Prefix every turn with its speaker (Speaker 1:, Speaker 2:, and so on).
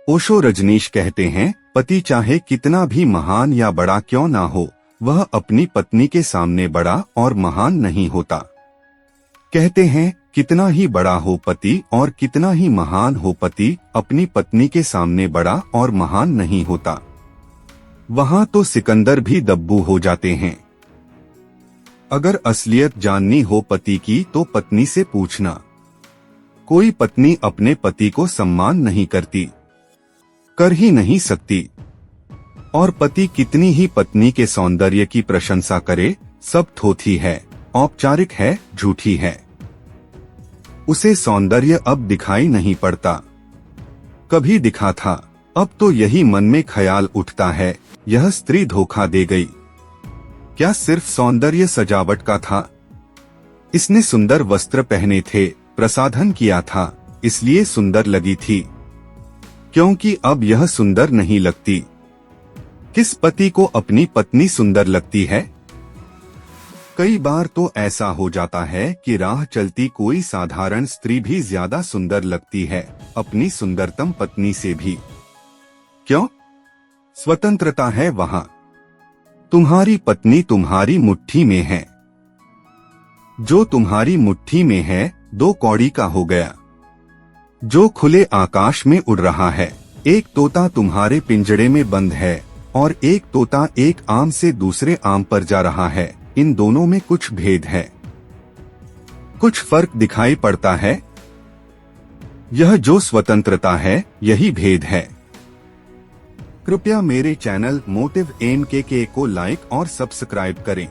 Speaker 1: ओशो रजनीश कहते हैं, पति चाहे कितना भी महान या बड़ा क्यों ना हो, वह अपनी पत्नी के सामने बड़ा और महान नहीं होता। कहते हैं, कितना ही बड़ा हो पति और कितना ही महान हो पति, अपनी पत्नी के सामने बड़ा और महान नहीं होता। वहां तो सिकंदर भी दब्बू हो जाते हैं। अगर असलियत जाननी हो पति की तो पत्नी से पूछना। कोई पत्नी अपने पति को सम्मान नहीं करती, कर ही नहीं सकती। और पति कितनी ही पत्नी के सौंदर्य की प्रशंसा करे, सब थोथी है, औपचारिक है, झूठी है। उसे सौंदर्य अब दिखाई नहीं पड़ता, कभी दिखा था। अब तो यही मन में ख्याल उठता है, यह स्त्री धोखा दे गई। क्या सिर्फ सौंदर्य सजावट का था? इसने सुंदर वस्त्र पहने थे, प्रसाधन किया था, इसलिए सुंदर लगी थी। क्योंकि अब यह सुंदर नहीं लगती। किस पति को अपनी पत्नी सुंदर लगती है? कई बार तो ऐसा हो जाता है कि राह चलती कोई साधारण स्त्री भी ज्यादा सुंदर लगती है अपनी सुंदरतम पत्नी से भी। क्यों? स्वतंत्रता है वहां। तुम्हारी पत्नी तुम्हारी मुट्ठी में है। जो तुम्हारी मुट्ठी में है, 2 कौड़ी का हो गया। जो खुले आकाश में उड़ रहा है, एक तोता तुम्हारे पिंजड़े में बंद है और एक तोता एक आम से दूसरे आम पर जा रहा है। इन दोनों में कुछ भेद है, कुछ फर्क दिखाई पड़ता है। यह जो स्वतंत्रता है, यही भेद है। कृपया मेरे चैनल मोटिव MKK को लाइक और सब्सक्राइब करें।